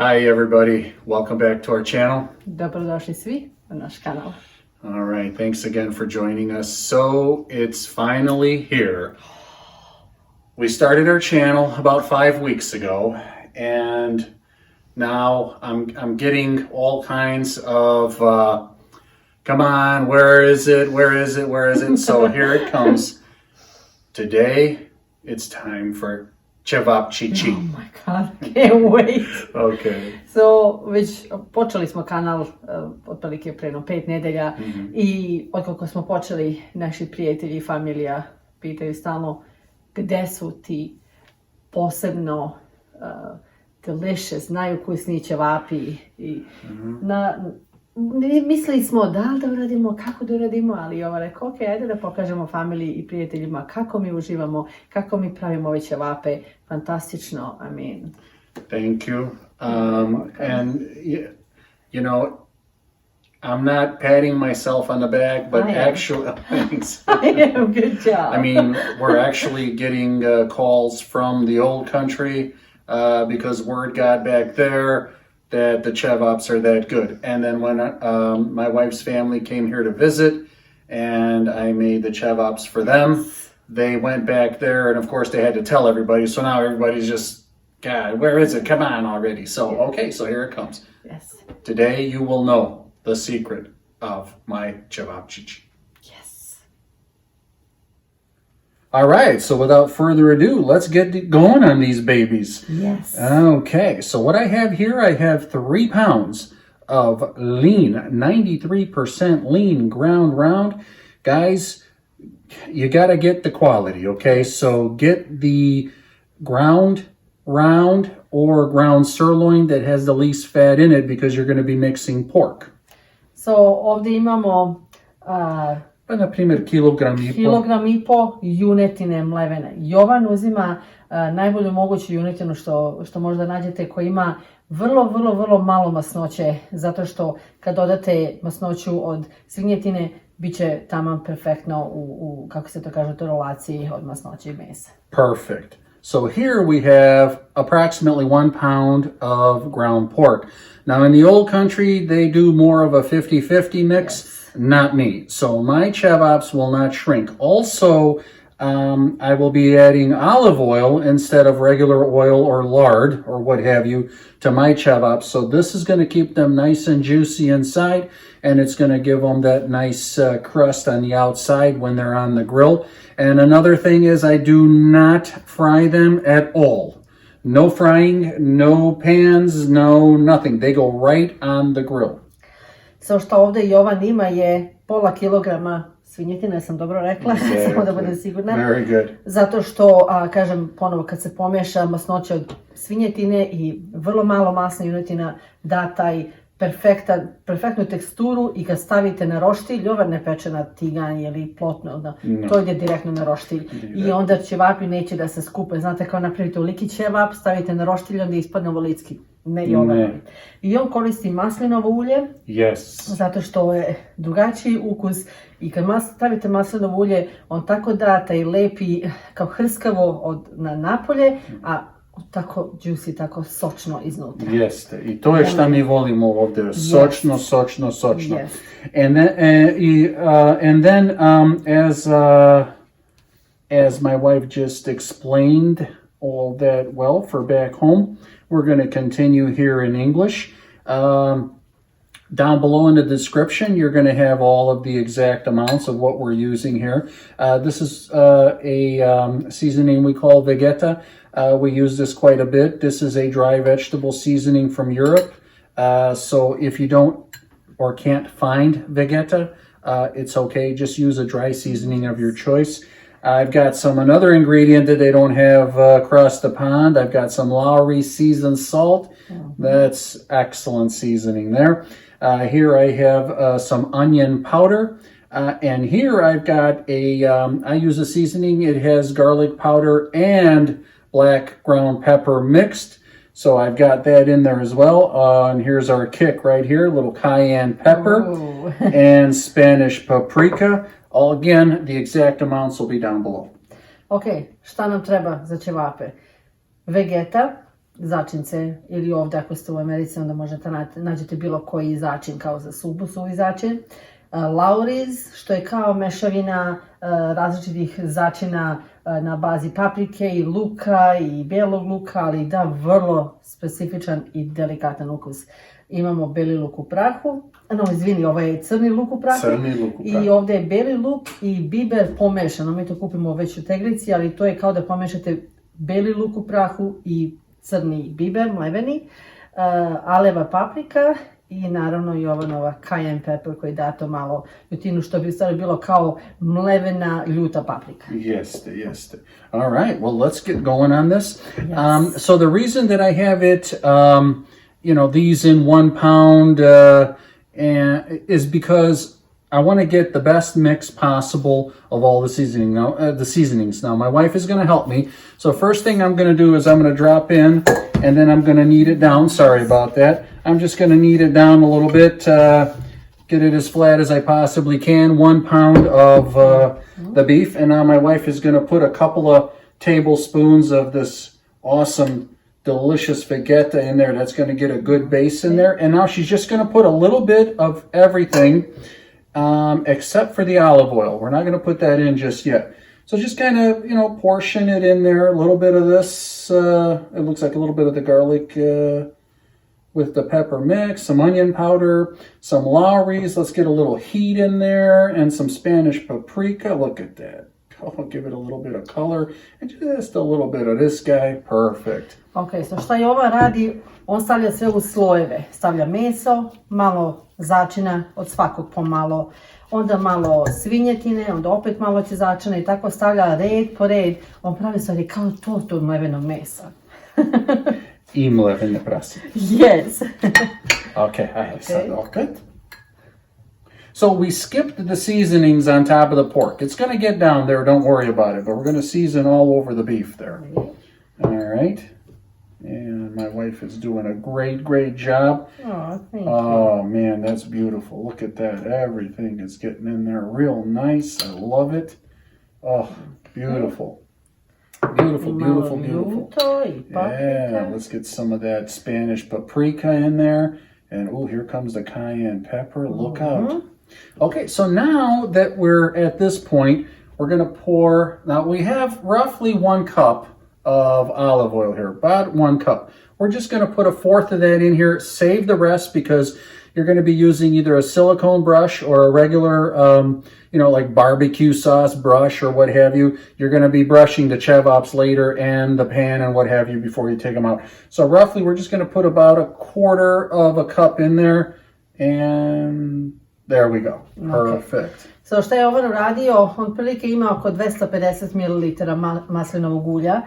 Hi everybody, welcome back to our channel. Dobrodošli svi na naš kanal. All right, thanks again for joining us. So it's finally here. We started our channel about 5 weeks ago, and now I'm getting all kinds of come on, where is it? Where is it? Where is it? So here it comes. Today it's time for Ćevapčići. Oh my god, can't wait. Okay. So, već počeli smo kanal otprilike pre 5 nedelja i otkako smo počeli, naši prijatelji i familija pitaju stalno gde su ti posebno delicious, najukusniji ćevapi i mislili smo da uradimo, kako da uradimo, ali ova rekao, ok, ajde da pokažemo familiji i prijateljima kako mi uživamo, kako mi pravimo ove ćevape, fantastično, I mean. Thank you. And you know, I'm not patting myself on the back, but actually, thanks. I am, good job. I mean, we're actually getting calls from the old country because word got back there that the Chevaps are that good. And then when my wife's family came here to visit and I made the Chevaps for them, they went back there and of course they had to tell everybody. So now everybody's just, God, where is it? Come on already. So, okay, so here it comes. Yes. Today you will know the secret of my Ćevapčići. Yes. All right, so without further ado, let's get going on these babies. Yes. Okay, so what I have here, I have 3 pounds of lean, 93% lean ground round. Guys, you got to get the quality, okay? So get the ground round or ground sirloin that has the least fat in it because you're going to be mixing pork. So ovdje imamo Pa na primjer kilogram i po junetine mlevene. Jovan uzima najbolju moguću junetinu što možda nađete, koja ima vrlo malo masnoće, zato što kad dodate masnoću od svinjetine bit će taman perfektno u kako se to kaže, u relaciji od masnoće i mesa. Perfect. So here we have approximately 1 pound of ground pork. Now in the old country, they do more of a 50-50 mix. Yes. Not me. So my Chevaps will not shrink. Also, I will be adding olive oil instead of regular oil or lard or what have you to my Chevaps. So this is going to keep them nice and juicy inside, and it's going to give them that nice crust on the outside when they're on the grill. And another thing is I do not fry them at all. No frying, no pans, no nothing. They go right on the grill. So što ovdje Jovan ima je pola kilograma svinjetine, sam dobro rekla, samo da budem sigurna. Very good. Zato što, kažem ponovo, kad se pomiješa masnoća od svinjetine i vrlo malo masna junetina, da taj perfektnu teksturu, i kad stavite na roštilj, Jovan ne peče na tiganj ili plotno, to ide direktno na roštilj. I onda ćevapi neće da se skupe. Znate, kao napravite uliki ćevap, stavite na roštilj, onda ispadne volitski. Ne Jovan. I on koristi maslinovo ulje, zato što je drugačiji ukus, i kad stavite maslinovo ulje, on tako da taj lepi, kao hrskavo na napolje, a tako juicy, tako sočno iznutra. Jeste, i to je šta mi volimo ovdje, sočno. Yes. And then as my wife just explained all that well for back home, we're going to continue here in English. Down below in the description, you're going to have all of the exact amounts of what we're using here. This is a seasoning we call Vegeta. We use this quite a bit. This is a dry vegetable seasoning from Europe. So if you don't or can't find Vegeta, it's okay. Just use a dry seasoning of your choice. I've got another ingredient that they don't have across the pond. I've got some Lawry seasoned salt. That's excellent seasoning there. Here I have some onion powder. And here I've got I use a seasoning. It has garlic powder and black ground pepper mixed. So I've got that in there as well. And here's our kick right here, a little cayenne pepper and Spanish paprika. All again, the exact amounts will be down below. Ok, šta nam treba za ćevape? Vegeta, začince, ili ovdje ako ste u Americi onda možete nađete bilo koji začin kao za suvi začin. Lawry's, što je kao mešavina različitih začina na bazi paprike i luka i bijelog luka, ali da vrlo specifičan i delikatan ukus. Imamo beli luk u prahu, ovo je crni luk u prahu. I ovdje je beli luk i biber pomešano. Mi to kupimo već u teglici, ali to je kao da pomešate beli luk u prahu i crni biber, mleveni, aleva paprika i naravno i ova nova cayenne pepper koji da to malo ljutinu, što bi u stvari bilo kao mlevena ljuta paprika. Jeste. All right, well, let's get going on this. Yes. So the reason that I have it, these in 1 pound is because I want to get the best mix possible of all the seasonings. Now, my wife is going to help me. So first thing I'm going to do is I'm going to drop in, and then I'm going to knead it down. Sorry about that. I'm just going to knead it down a little bit, get it as flat as I possibly can. 1 pound of the beef. And now my wife is going to put a couple of tablespoons of this awesome, delicious Vegeta in there. That's going to get a good base in there. And now she's just going to put a little bit of everything, except for the olive oil. We're not going to put that in just yet. So just kind of, portion it in there. A little bit of this, it looks like a little bit of the garlic with the pepper mix, some onion powder, some Lawry's. Let's get a little heat in there, and some Spanish paprika. Look at that. I'll give it a little bit of color, and just a little bit of this guy. Perfect. Ok, so šta je ova radi? On stavlja sve u slojeve. Stavlja meso, malo začina, od svakog pomalo, onda malo svinjetine, onda opet malo će začina i tako stavlja red po red. On pravi stvari kao tortu od mlevenog mesa. I mlevene prase. Yes. Okay. Okay. So we skipped the seasonings on top of the pork. It's going to get down there, don't worry about it, but we're going to season all over the beef there. All right. And my wife is doing a great job. Oh, thank you. Oh, man, that's beautiful. Look at that. Everything is getting in there real nice. I love it. Oh, beautiful. Beautiful. Yeah, let's get some of that Spanish paprika in there. And, oh, here comes the cayenne pepper. Look out. Okay, so now that we're at this point, we're going to pour. Now, we have roughly 1 cup of olive oil here, about 1 cup. We're just going to put 1/4 of that in here. Save the rest because you're going to be using either a silicone brush or a regular, like barbecue sauce brush or what have you. You're going to be brushing the Chevaps later and the pan and what have you before you take them out. So roughly, we're just going to put about 1/4 of a cup in there, and there we go. Perfect. Okay. So šta je Ovan uradio? On prilike ima oko 250 ml maslinovog ulja.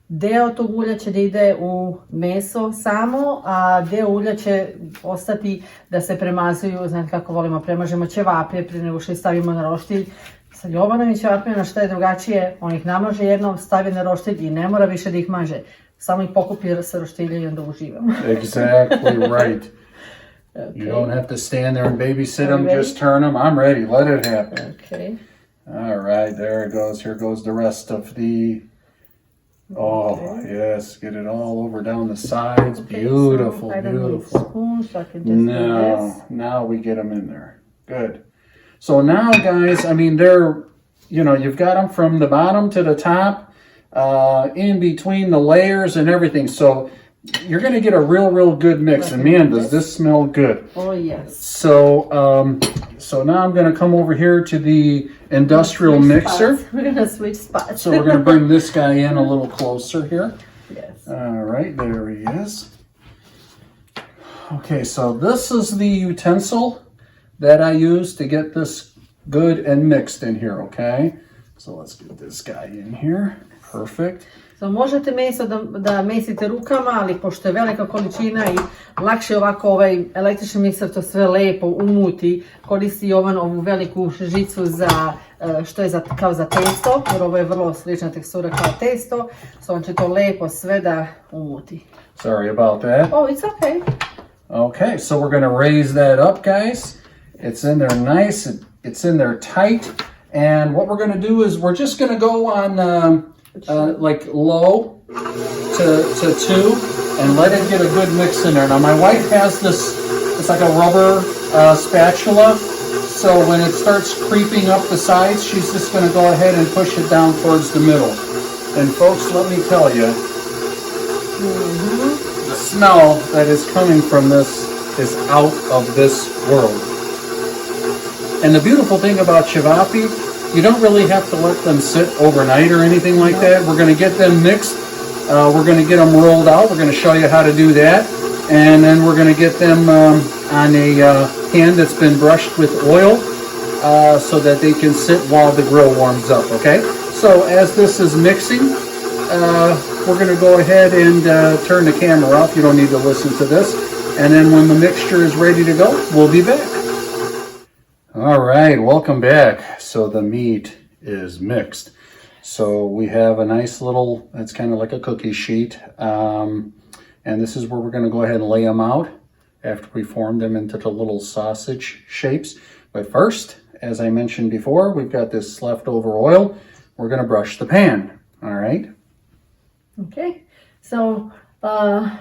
Deo tog ulja će da ide u meso samo, a deo ulja će ostati da se premazuju, znate kako volimo, premažemo ćevapi prije nego što ih stavimo na roštilj. Sa Jovanom i ćevapima šta je drugačije, on ih namaže jednom, stavi na roštilj i ne mora više da ih maže. Samo ih pokupi sa roštilja i onda uživamo. Exactly right. Okay. You don't have to stand there and babysit them, just turn them. I'm ready, let it happen. Okay. All right, there it goes. Here goes the rest of the... Oh, yes, get it all over down the sides. Okay, beautiful. So I don't need spoons, so I can just do this. Now we get them in there. Good. So now, guys, I mean, they're, you've got them from the bottom to the top, in between the layers and everything. So you're going to get a real good mix. And man, does this smell good. Oh, yes. So now I'm going to come over here to the industrial mixer. We're going to switch spots. So we're going to bring this guy in a little closer here. Yes. All right, there he is. Okay, so this is the utensil that I use to get this good and mixed in here, okay? So let's get this guy in here. Perfect. So možete meso da mesite rukama, ali pošto je velika količina i lakše ovako ovaj električni mikser to sve lepo umuti, koristi Jovan ovu veliku žicu što je kao za testo, jer ovo je vrlo slična tekstura kao testo, so on će to lepo sve da umuti. Sorry about that. Oh, it's okay. Okay, so we're going to raise that up, guys. It's in there nice, it's in there tight, and what we're going to do is we're just going to go on like low, to 2 and let it get a good mix in there. Now my wife has this, it's like a rubber spatula, so when it starts creeping up the sides, she's just going to go ahead and push it down towards the middle. And folks, let me tell you, the smell that is coming from this is out of this world. And the beautiful thing about chevapi, you don't really have to let them sit overnight or anything like that. We're going to get them mixed. We're going to get them rolled out. We're going to show you how to do that. And then we're going to get them on a pan that's been brushed with oil so that they can sit while the grill warms up, okay? So as this is mixing, we're going to go ahead and turn the camera off. You don't need to listen to this. And then when the mixture is ready to go, we'll be back. All right, welcome back. So the meat is mixed. So we have a nice little, it's kind of like a cookie sheet. And this is where we're going to go ahead and lay them out after we form them into the little sausage shapes. But first, as I mentioned before, we've got this leftover oil. We're going to brush the pan. All right. Okay, so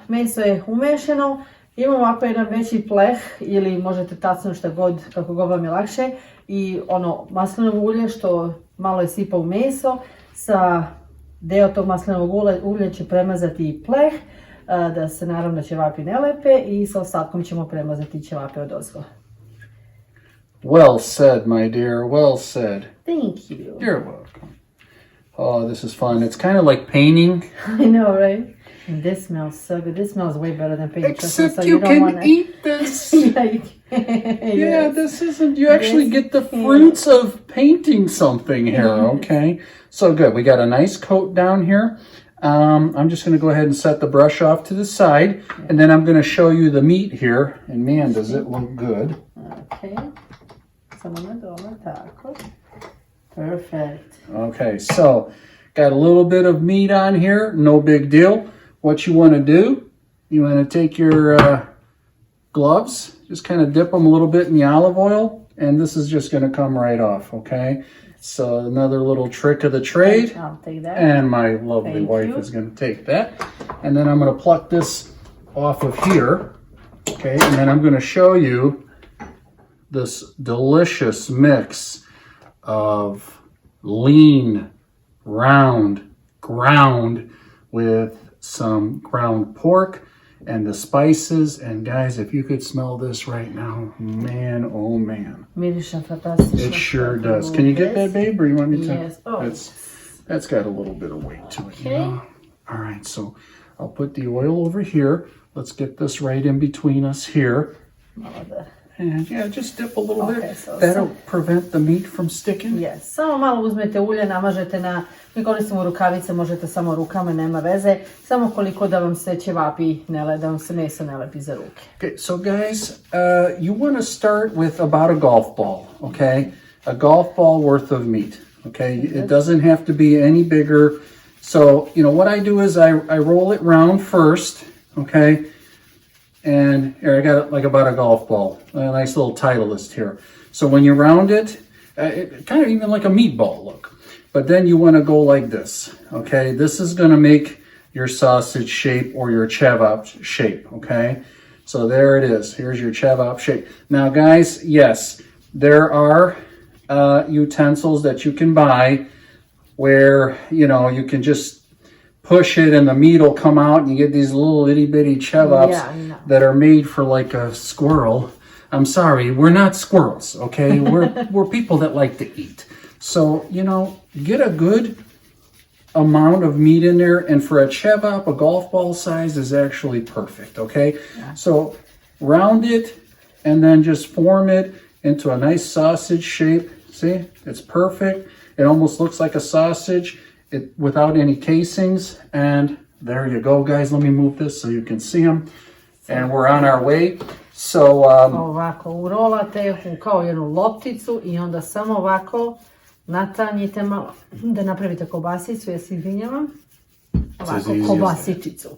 meso je umešano. Imam ovako jedan veći pleh ili možete tacnu šta god, kako god vam je lakše. I ono maslinovo ulje što malo je sipa u meso. Sa deo tog maslinovog ulja će premazati i pleh. Da se naravno ćevapi ne lepe i sa ostatkom ćemo premazati ćevape odozgo. Well said, my dear, well said. Thank you. You're welcome. Oh, this is fun. It's kind of like painting. I know, right? And this smells so good. This smells way better than painting. Except so you don't can wanna... eat this. Yeah, you can. Yeah, Yes. this isn't, you actually get the fruits of painting something here, okay? So good, we got a nice coat down here. I'm just going to go ahead and set the brush off to the side, and then I'm going to show you the meat here, and man, does it look good. Okay. Samo na dole, tako. Perfect. Okay, so got a little bit of meat on here, no big deal. What you want to do, you want to take your gloves, just kind of dip them a little bit in the olive oil, and this is just going to come right off, okay? So another little trick of the trade. I'll take that. And my lovely Thank wife you. is going to take that. And then I'm going to pluck this off of here, okay? And then I'm going to show you this delicious mix of lean, round, ground with some ground pork and the spices. And guys, if you could smell this right now, man, oh man. Miriša fantastično. It sure does. Can you get that, babe, or you want me to? Yes. Oh. That's got a little bit of weight to it. Okay. You know? All right, so I'll put the oil over here. Let's get this right in between us here. Malo da. And yeah, just dip a little Okay, bit. so That'll prevent the meat from sticking. Yes. Samo malo uzmete ulje, namažete na, mi koristimo rukavice, možete samo rukama, nema veze. Samo koliko da vam se ćevapi da vam se meso ne lepi za ruke. Okay, so guys, you want to start with about a golf ball, okay? A golf ball worth of meat, okay? It doesn't have to be any bigger. So, you know, what I do is I roll it round first, okay? And here I got it like about a golf ball, a nice little Titleist here. So when you round it, kind of even like a meatball look. But then you want to go like this, okay? This is going to make your sausage shape or your Chevaps shape, okay? So there it is. Here's your Chevaps shape. Now, guys, yes, there are utensils that you can buy where, you know, you can just push it and the meat will come out and you get these little itty bitty Chevaps that are made for like a squirrel. I'm sorry, we're not squirrels, okay? We're people that like to eat. So, you know, get a good amount of meat in there, and for a Chevap, a golf ball size is actually perfect, okay? Yeah. So round it and then just form it into a nice sausage shape. See, it's perfect. It almost looks like a sausage. Without any casings, and there you go, guys. Let me move this so you can see them, and we're on our way. So ovako urolate kao jednu lopticu i onda samo ovako natanjite malo da napravite kobasicu, ja se izvinjavam. Ovako kobasičicu.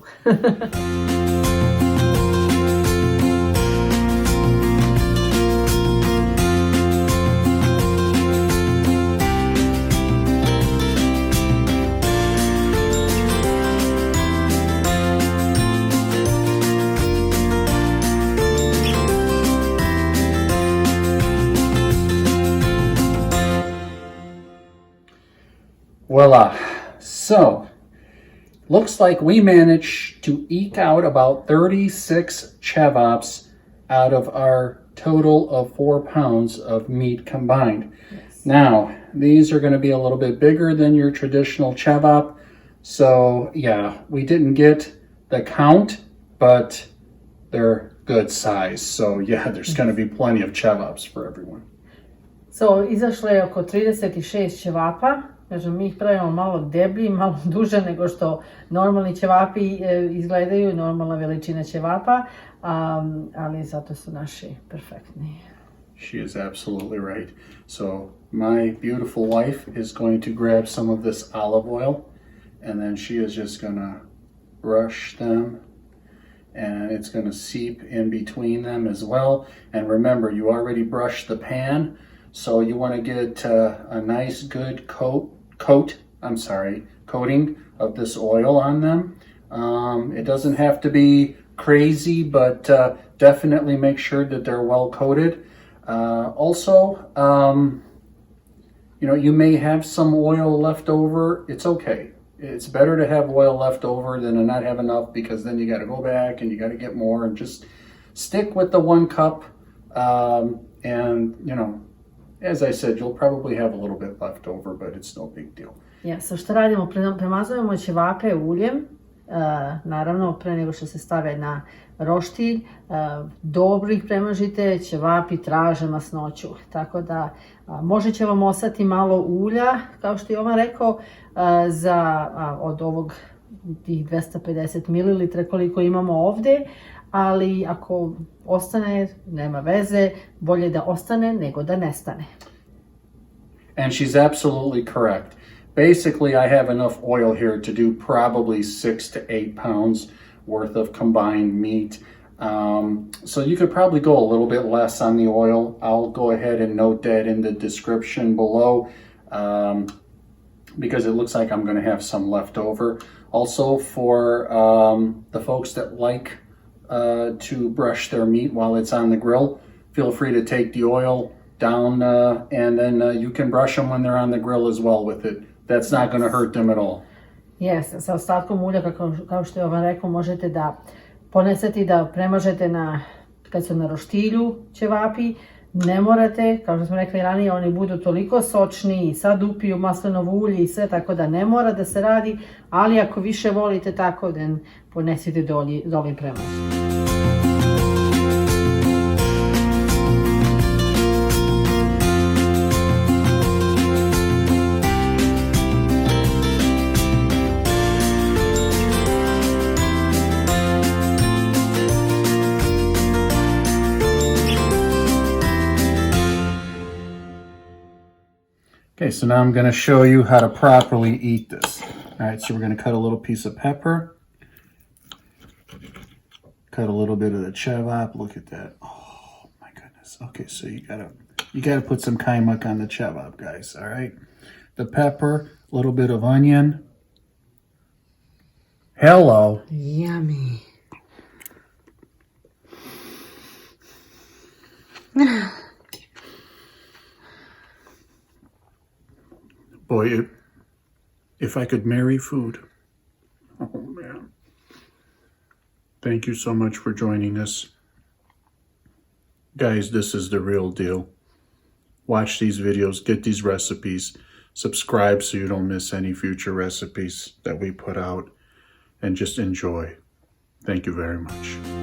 So, looks like we managed to eke out about 36 chevaps out of our total of 4 pounds of meat combined. Yes. Now, these are going to be a little bit bigger than your traditional chevap. So, yeah, we didn't get the count, but they're good size. So, yeah, there's going to be plenty of chevaps for everyone. So, izašlo je oko 36 ćevapa. Kažem, mi ih pravimo malo deblji, malo duže nego što normalni ćevapi izgledaju, normalna veličina ćevapa, ali zato su naši perfektni. She is absolutely right. So my beautiful wife is going to grab some of this olive oil, and then she is just going to brush them, and it's going to seep in between them as well. And remember, you already brushed the pan, so you want to get a nice good coating of this oil on them. It doesn't have to be crazy, but definitely make sure that they're well coated. Also, you may have some oil left over. It's okay. It's better to have oil left over than to not have enough, because then you got to go back and you got to get more, and just stick with the 1 cup. And, as I said, you'll probably have a little bit left over, but it's no big deal. So što radimo? Premazujemo ćevape uljem, naravno pre nego što se stave na roštilj. Dobro ih premažite, ćevapi traže masnoću, tako da može će vam ostati malo ulja, kao što je Jovan rekao, od ovog tih 250 ml koliko imamo ovde, ali ako ostane, nema veze, bolje da ostane nego da nestane. And she's absolutely correct. Basically, I have enough oil here to do probably 6 to 8 pounds worth of combined meat. So you could probably go a little bit less on the oil. I'll go ahead and note that in the description below, because it looks like I'm going to have some left over. Also, for the folks that like to brush their meat while it's on the grill, feel free to take the oil down, and then you can brush them when they're on the grill as well with it. That's not going to hurt them at all. Yes, sa ostatkom ulja, kao što je Jovan rekao, možete da ponesete i da premažete kad su na roštilju ćevapi. Ne morate, kao što smo rekli ranije, oni budu toliko sočni i sad upiju maslinovo ulje i sve, tako da ne mora da se radi, ali ako više volite tako, da ponesite da ovaj premaž. Okay, so now I'm going to show you how to properly eat this. All right, so we're going to cut a little piece of pepper. Cut a little bit of the chevap. Look at that. Oh my goodness. Okay, so you gotta put some kajmak on the chevap, guys. All right. The pepper, a little bit of onion. Hello. Yummy. Boy, if I could marry food. Oh, man. Thank you so much for joining us. Guys, this is the real deal. Watch these videos, get these recipes, subscribe so you don't miss any future recipes that we put out, and just enjoy. Thank you very much.